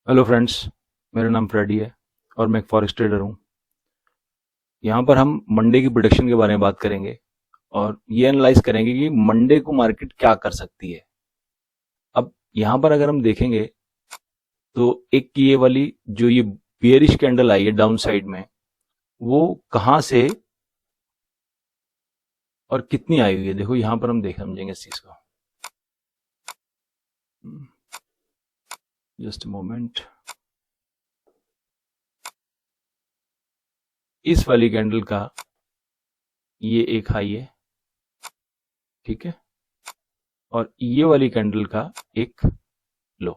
Hello friends, मेरा नाम Freddy है और मैं एक फॉरेक्स ट्रेडर हूँ। यहाँ पर हम मंडे की प्रोडिक्शन के बारे में बात करेंगे और ये एनालाइज करेंगे कि मंडे को मार्केट क्या कर सकती है। अब यहाँ पर अगर हम देखेंगे तो एक ये वाली जो ये बियरिश कैंडल आई है डाउन साइड में, वो कहाँ से और कितनी आई हुई है, देखो यहाँ पर हम देख समझेंगे इस चीज को। Just moment. इस वाली कैंडल का ये एक हाई है, ठीक है, और ये वाली कैंडल का एक लो।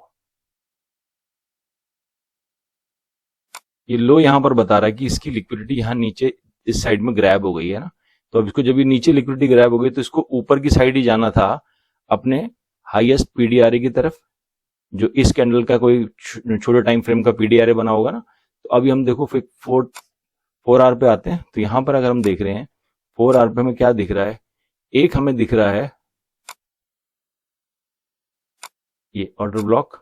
ये लो यहां पर बता रहा है कि इसकी लिक्विडिटी यहां नीचे इस साइड में ग्रैब हो गई है ना। तो अब इसको जब ये नीचे लिक्विडिटी ग्रैब हो गई तो इसको ऊपर की साइड ही जाना था, अपने हाईएस्ट पीडीआरए की तरफ, जो इस कैंडल का कोई छोटे टाइम फ्रेम का पीडीआरए बना होगा ना। तो अभी हम देखो फिर 4 आवर पे आते हैं। तो यहां पर अगर हम देख रहे हैं 4 आवर पे हमें क्या दिख रहा है, एक हमें दिख रहा है ये ऑर्डर ब्लॉक,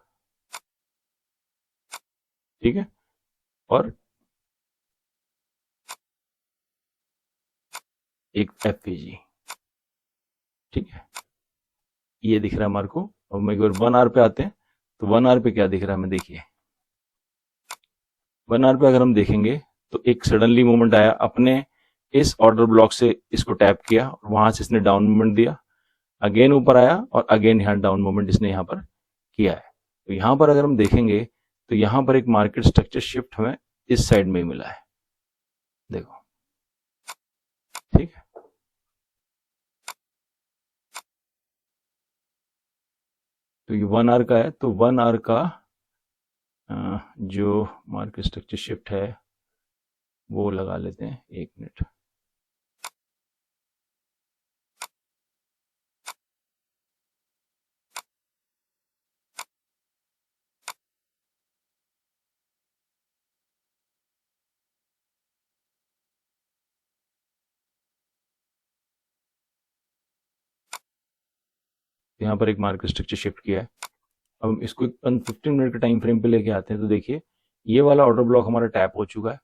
ठीक है, और एक एफपीजी, ठीक है, ये दिख रहा है हमारे को। और हम एक बार 1 आवर पे आते हैं तो 1 आवर पे क्या दिख रहा है हमें, देखिए 1 आवर पे अगर हम देखेंगे तो एक सडनली मूवमेंट आया, अपने इस ऑर्डर ब्लॉक से इसको टैप किया और वहां से इसने डाउन मूवमेंट दिया, अगेन ऊपर आया और अगेन यहाँ डाउन मूवमेंट इसने यहाँ पर किया है। तो यहाँ पर अगर हम देखेंगे तो यहाँ पर एक मार्केट स्ट्रक्चर शिफ्ट हमें इस साइड में ही मिला है, देखो, ठीक है। तो ये 1 आवर का है, तो 1 आवर का जो मार्केट स्ट्रक्चर शिफ्ट है वो लगा लेते हैं, 1 मिनट। यहाँ पर एक मार्केट स्ट्रक्चर शिफ्ट किया है। अब हम इसको 15 मिनट के टाइम फ्रेम पे लेके आते हैं तो देखिए ये वाला ऑर्डर ब्लॉक हमारा टैप हो चुका है।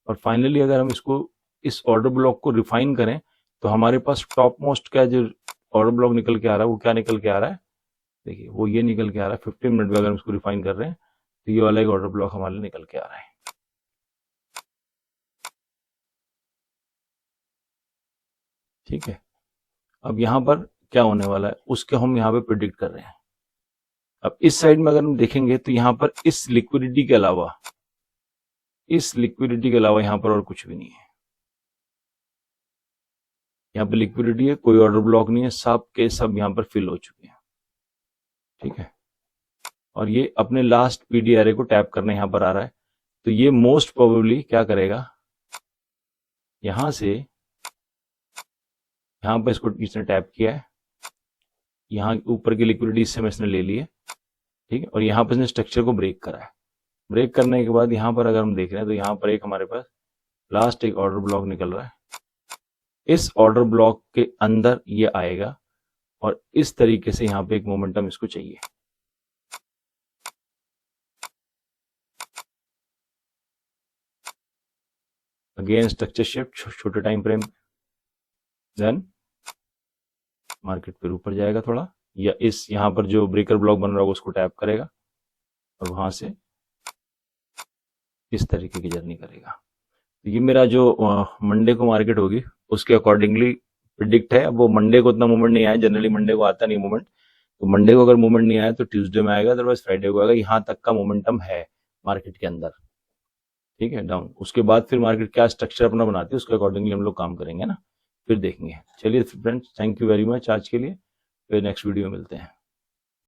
और फाइनली अगर हम इसको इस ऑर्डर ब्लॉक को रिफाइन करें तो हमारे पास टॉप मोस्ट का जो ऑर्डर ब्लॉक निकल के आ रहा है वो क्या निकल के आ रहा है, देखिए वो ये निकल के आ रहा है। 15 मिनट में अगर हम इसको रिफाइन कर रहे हैं तो ये वाला एक ऑर्डर ब्लॉक हमारे लिए निकल के आ रहा है, ठीक है। अब यहाँ पर क्या होने वाला है उसके हम यहाँ पे प्रिडिक्ट कर रहे हैं। अब इस साइड में अगर हम देखेंगे तो यहाँ पर इस लिक्विडिटी के अलावा यहाँ पर और कुछ भी नहीं है। यहाँ पे लिक्विडिटी है, कोई ऑर्डर ब्लॉक नहीं है, सब के सब यहाँ पर फिल हो चुके हैं, ठीक है। और ये अपने लास्ट पीडीआरए को टैप करने यहाँ पर आ रहा है। तो ये मोस्ट प्रोबेबली क्या करेगा, यहां से यहाँ पर इसको इसने टैप किया है, यहाँ ऊपर की लिक्विडिटी इससे इसने ले ली है, ठीक है। और यहाँ पर इसने स्ट्रक्चर को ब्रेक करा है। ब्रेक करने के बाद यहाँ पर अगर हम देख रहे हैं तो यहाँ पर एक हमारे पास लास्ट एक ऑर्डर ब्लॉक निकल रहा है। इस ऑर्डर ब्लॉक के अंदर ये आएगा और इस तरीके से यहाँ पे एक मोमेंटम इसको चाहिए। अगेन स्ट्रक्चर शिफ्ट छोटे टाइम फ्रेम, देन मार्केट फिर ऊपर जाएगा थोड़ा, या इस यहाँ पर जो ब्रेकर ब्लॉक बन रहा होगा उसको टैप करेगा और वहां से इस तरीके की जर्नी करेगा। तो ये मेरा जो मंडे को मार्केट होगी उसके अकॉर्डिंगली प्रिडिक्ट है। अब वो मंडे को उतना मूवमेंट नहीं आया, जनरली मंडे को आता नहीं मूवमेंट, तो मंडे को अगर मूवमेंट नहीं आया तो ट्यूसडे में आएगा, अदरवाइज फ्राइडे को आएगा। यहाँ तक का मोमेंटम है मार्केट के अंदर, ठीक है, डाउन। उसके बाद फिर मार्केट क्या स्ट्रक्चर अपना बनाती है उसके अकॉर्डिंगली हम लोग काम करेंगे ना, फिर देखेंगे। चलिए friends, thank you very much आज के लिए, फिर नेक्स्ट वीडियो में मिलते हैं।